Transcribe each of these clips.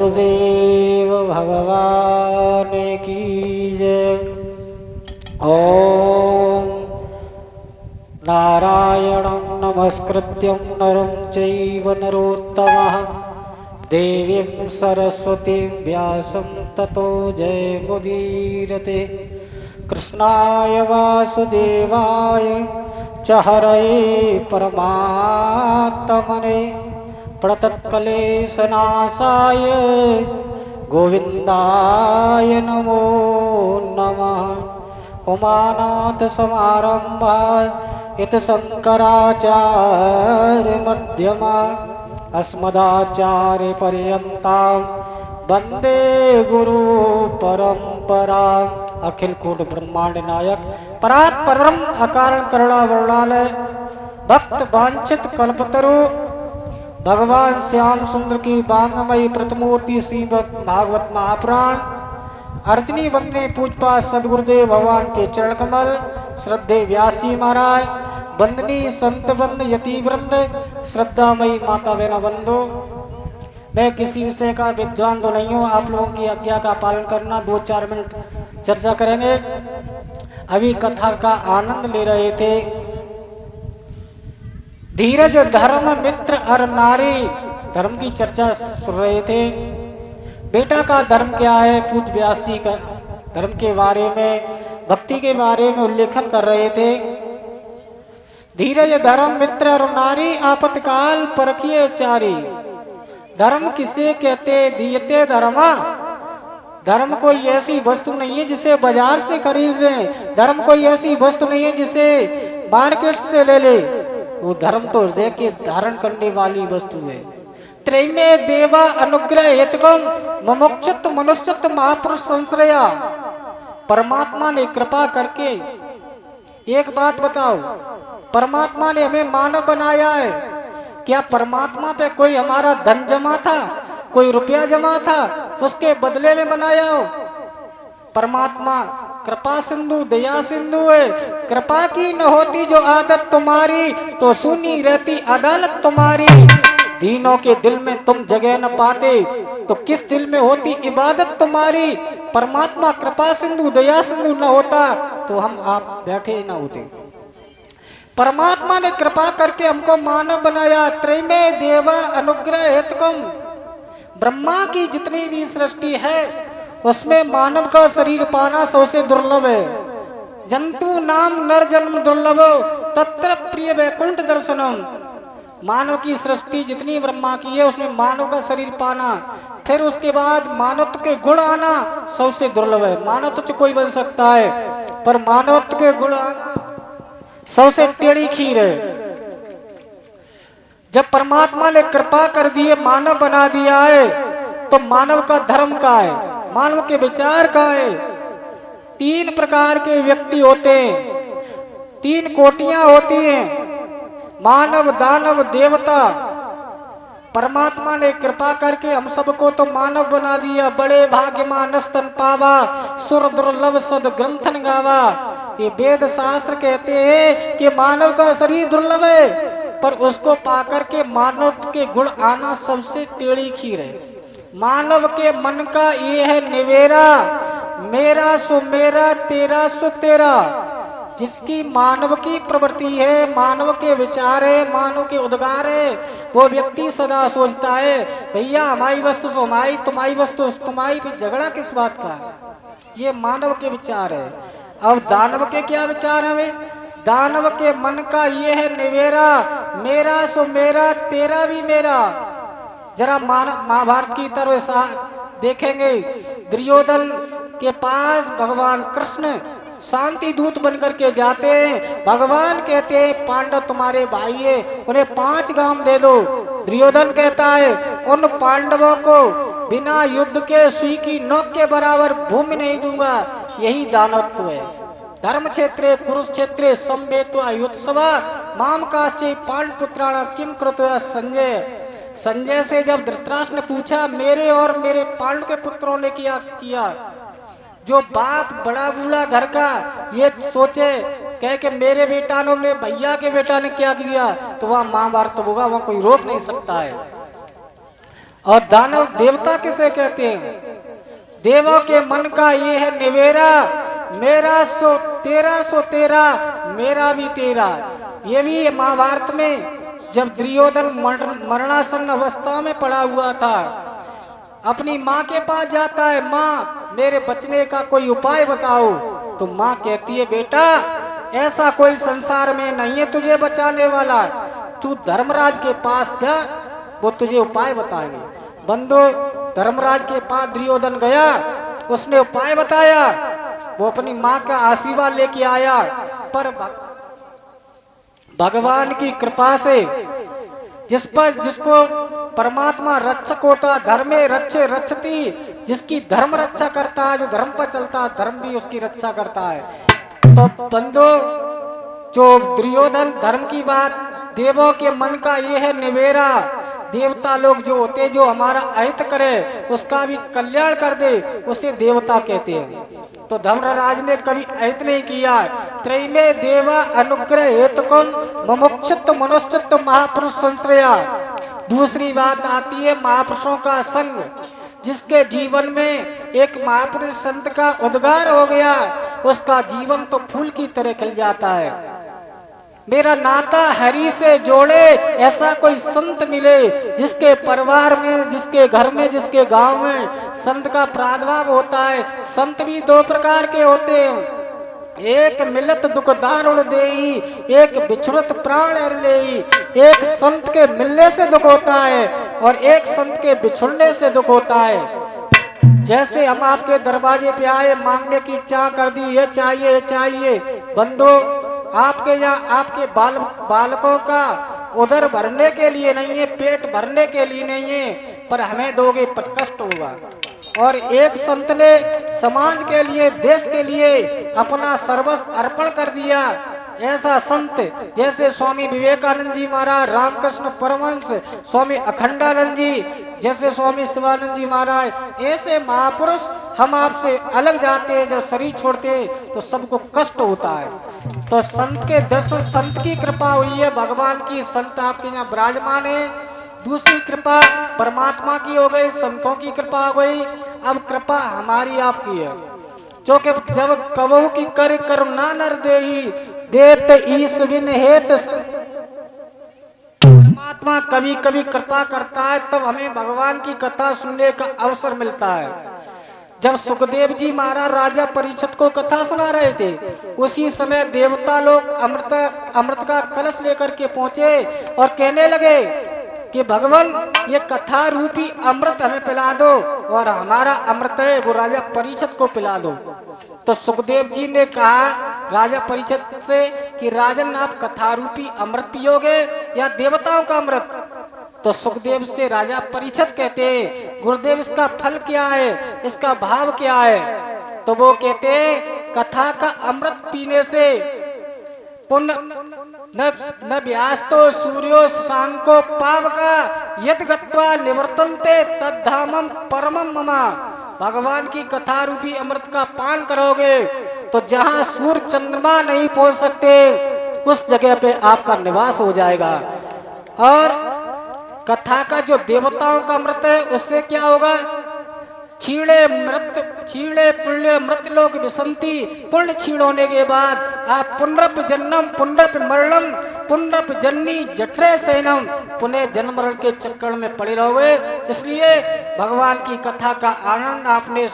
गुरुदेव भगवान की जय। ओम नारायणं नमस्कृत्यं नरं चैव नरोत्तमः देवीं सरस्वतीं व्यासं ततो जयमुदीरते। कृष्णाय वासुदेवाय च हरये परमात्मने प्रणतक्लेशनाशाय गोविन्दाय नमो नमः। उमानाथ समारम्भाय यतिशङ्कराचार्यमध्यमा अस्मदाचार्यपर्यन्तां वन्दे गुरु परम्परा। अखिल कूट ब्रह्मांड नायक परात् परब्रह्म अकारण करुणा वरुणालय भक्त वांछित कल्पतरु भगवान श्याम सुंदर की बांगमयी प्रतिमूर्ति श्रीमद भागवत महापुराण अर्चनी वंदनी पूजपा सदगुरुदेव भगवान के चरण कमल श्रद्धे व्यासी महाराज वंदनी संत वंद यति वृंद श्रद्धामयी माता बहना बंधु। मैं किसी विषय का विद्वान तो नहीं हूँ, आप लोगों की आज्ञा का पालन करना। 2-4 मिनट चर्चा करेंगे। अभी कथा का आनंद ले रहे थे। धीरज धर्म मित्र और नारी धर्म की चर्चा सुन रहे थे। बेटा का धर्म क्या है, पूज व्यासी का धर्म के बारे में भक्ति के बारे में उल्लेखन कर रहे थे। धीरज धर्म मित्र और नारी आपतकाल परखिए चारी। धर्म किसे कहते दियते धर्मा। धर्म कोई ऐसी वस्तु नहीं है जिसे बाजार से खरीद लें। धर्म कोई ऐसी वस्तु नहीं है जिसे मार्केट से ले ले। वो धर्म तो हृदय के धारण करने वाली वस्तु है। त्रैमे देवा अनुग्रह हेतुकम मुमुक्षुत मनुष्यत महापुरुष संश्रया। परमात्मा ने कृपा करके एक बात बताओ, परमात्मा ने हमें मानव बनाया है। क्या परमात्मा पे कोई हमारा धन जमा था, कोई रुपया जमा था, उसके बदले में बनाया हो? परमात्मा कृपा सिंधु दया सिंधु है। कृपा की न होती जो आदत तुम्हारी तो सुनी रहती अदालत तुम्हारी। दीनों के दिल में तुम जगह न पाते तो किस दिल में होती इबादत तुम्हारी। परमात्मा कृपा सिंधु दया सिंधु न होता तो हम आप बैठे न होते। परमात्मा ने कृपा करके हमको मानव बनाया। त्रैमे देवा अनुग्रह हेतुकम। ब्रह्मा की जितनी भी सृष्टि है उसमें मानव का शरीर पाना सबसे दुर्लभ है। जंतु नाम नर जन्म दुर्लभ तत्र प्रिय वैकुंठ दर्शनम। मानव की सृष्टि जितनी ब्रह्मा की है उसमें मानव का शरीर पाना, फिर उसके बाद मानवत्व के गुण आना सबसे दुर्लभ है। मानवत्व कोई बन सकता है पर मानवत्व के गुण आना सबसे टेढ़ी खीर है। जब परमात्मा ने कृपा कर दिए मानव बना दिया है तो मानव का धर्म का है, मानव के विचार का है। 3 प्रकार के व्यक्ति होते हैं, 3 कोटियां होती हैं, मानव दानव देवता। परमात्मा ने कृपा करके हम सबको तो मानव बना दिया। बड़े भाग्यमान स्तन पावा सुर दुर्लभ सद ग्रंथन गावा। ये वेद शास्त्र कहते हैं कि मानव का शरीर दुर्लभ है पर उसको पाकर के मानव के गुण आना सबसे टेढ़ी खीर है। मानव के मन का ये है निवेरा, मेरा सो मेरा तेरा सो तेरा। जिसकी मानव की प्रवृत्ति है, मानव के विचार है, मानव के उद्गार है, वो व्यक्ति सदा सोचता है भैया हमारी वस्तु तो हमारी, तुम्हारी वस्तु तुम्हारी, पे झगड़ा किस बात का। ये मानव के विचार है। अब दानव के क्या विचार है? दानव के मन का ये है निवेरा, मेरा सो मेरा तेरा भी मेरा। जरा महाभारत की तरफ देखेंगे, दुर्योधन के पास भगवान कृष्ण शांति दूत बनकर के जाते हैं। भगवान कहते हैं पांडव तुम्हारे भाई है, उन्हें 5 गांव दे दो। दुर्योधन कहता है उन पांडवों को बिना युद्ध के सुई की नोक के बराबर भूमि नहीं दूंगा। यही दानवत्व है। धर्म क्षेत्रे कुरुक्षेत्रे संवेत्वा युत्सवा माम काश्चे पांडपुत्राण किम कृत्वा। संजय से जब धृतराष्ट्र ने पूछा मेरे और मेरे पांडव के पुत्रों ने क्या किया, जो बाप बड़ा बूढ़ा घर का ये सोचे कह के मेरे बेटा ने मेरे भैया के बेटा ने क्या किया, तो वह महाभारत होगा, वह कोई रोक नहीं सकता है। और दानव देवता किसे कहते हैं? देवों के मन का ये है निवेरा, मेरा सो तेरा, मेरा भी तेरा। ये भी महाभारत में जब दुर्योधन मरणासन अवस्था में पड़ा हुआ था, अपनी माँ के पास जाता है, माँ मेरे बचने का कोई उपाय बताओ। तो माँ कहती है, बेटा ऐसा कोई संसार में नहीं है तुझे बचाने वाला, तू धर्मराज के पास जा, वो तुझे उपाय बताएंगे। बंधु धर्मराज के पास दुर्योधन गया, उसने उपाय बताया, वो अपनी माँ का आशीर्वाद लेके आया। पर भगवान की कृपा से जिसको परमात्मा रक्षक होता, धर्मे रक्षे रक्षती, जिसकी धर्म रक्षा करता है, जो धर्म पर चलता है, धर्म भी उसकी रक्षा करता है। तो बंधु जो दुर्योधन धर्म की बात, देवों के मन का ये है निवेरा, देवता लोग जो होते जो हमारा अहित करे, उसका भी कल्याण कर दे, उसे देवता कहते हैं। तो धर्मराज ने कभी अहित नहीं किया। त्रैमे देवा अनुग्रह हेतुकम मुमुक्षुत्व मनुष्यत्व महापुरुष संश्रया। दूसरी बात आती है महापुरुषों का संग, जिसके जीवन में एक महापुरुष संत का उद्गार हो गया, उसका जीवन तो फूल की तरह खिल जाता है। मेरा नाता हरि से जोड़े ऐसा कोई संत मिले, जिसके परिवार में, जिसके घर में, जिसके गांव में संत का प्रादुर्भाव होता है। संत भी दो प्रकार के होते हैं, एक मिलत दुख दारुण देई, एक बिछुड़त प्राण हर लेई। एक संत के मिलने से दुख होता है और एक संत के बिछुड़ने से दुख होता है। जैसे हम आपके दरवाजे पे आए, मांगने की इच्छा कर दी, ये चाहिए ये चाहिए, बंधु आपके यहाँ आपके बालकों का उदर भरने के लिए नहीं है, पेट भरने के लिए नहीं है, पर हमें दोगे पर कष्ट होगा। और एक संत ने समाज के लिए, देश के लिए अपना सर्वस्व अर्पण कर दिया। ऐसा संत जैसे स्वामी विवेकानंद जी महाराज, रामकृष्ण परमहंस, स्वामी अखंडानंद जी, जैसे स्वामी शिवानंद जी महाराज, ऐसे महापुरुष हम आपसे अलग जाते हैं, जब शरीर छोड़ते हैं तो सबको कष्ट होता है। तो संत के दर्शन, संत की कृपा हुई है, भगवान की, संत आपके यहाँ विराजमान है। दूसरी कृपा परमात्मा की हो गई, संतों की कृपा हो गई। अब कृपा हमारी आपकी है, जो कि जब कबहू की कर करुणा नर देही, देत ईश बिन हेत। परमात्मा कभी कभी कृपा करता है, तब हमें भगवान की कथा सुनने का अवसर मिलता है। जब सुखदेव जी महाराज राजा परीक्षित को कथा सुना रहे थे, उसी समय देवता लोग अमृत का कलश लेकर के पहुंचे और कहने लगे कि भगवान ये कथा रूपी अमृत हमें पिला दो, और हमारा अमृत है वो राजा परीक्षित को पिला दो। तो सुखदेव जी ने कहा राजा परीक्षित से कि राजन आप कथा रूपी अमृत पियोगे या देवताओं का अमृत? तो सुखदेव से राजा परीक्षित कहते हैं, गुरुदेव इसका फल क्या है, इसका भाव क्या है? तो वो कहते हैं कथा का अमृत पीने से पुण्य न व्यास तो सूर्यो सांको पावका यद गत्वा निवर्तन्ते तद्धामम परमम ममा। भगवान की कथा रूपी अमृत का पान करोगे तो जहाँ सूर्य चंद्रमा नहीं पहुंच सकते, उस जगह पे आपका निवास हो जाएगा। और कथा का जो देवताओं का अमृत है, उससे क्या होगा? छीणे पुण्य मृत लोक विसंति। पुण्य छीण होने के बाद आप पुनरप जन्म पुनरप मरणम पुनरप जन्नी जठरे सेनम, पुनः जन्म मरण के चक्कर में पड़े रहोगे। इसलिए भगवान की कथा का आनंद, आपने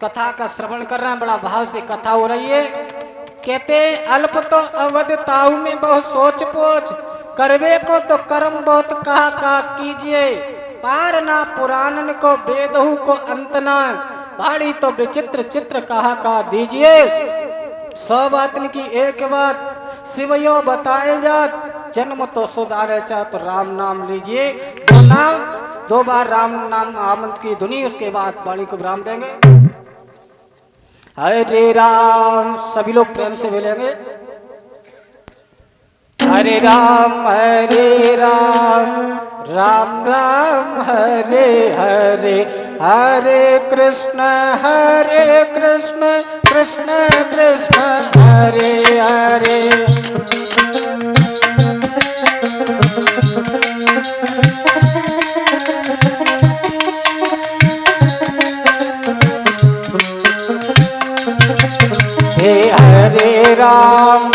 कथा का श्रवण कर रहे हैं, बड़ा भाव से कथा हो रही है। कहते अल्प तो अवध ताऊ में बहुत सोच पोच, करवे को तो कर्म बहुत कहा कीजिए, पार ना पुराणन को वेदहु को अंत ना, भाड़ी तो विचित्र चित्र कहा दीजिए। 100 बात की एक बात शिवयो बताए जात, जन्म तो सुधारे चाह तो राम नाम लीजिए। 2 बार राम नाम आमंत्र की धुनी, उसके बाद वाणी को विराम देंगे। हरे राम, सभी लोग प्रेम से बोलेंगे हरे राम राम राम हरे हरे, हरे कृष्ण कृष्ण कृष्ण हरे हरे। हरे राम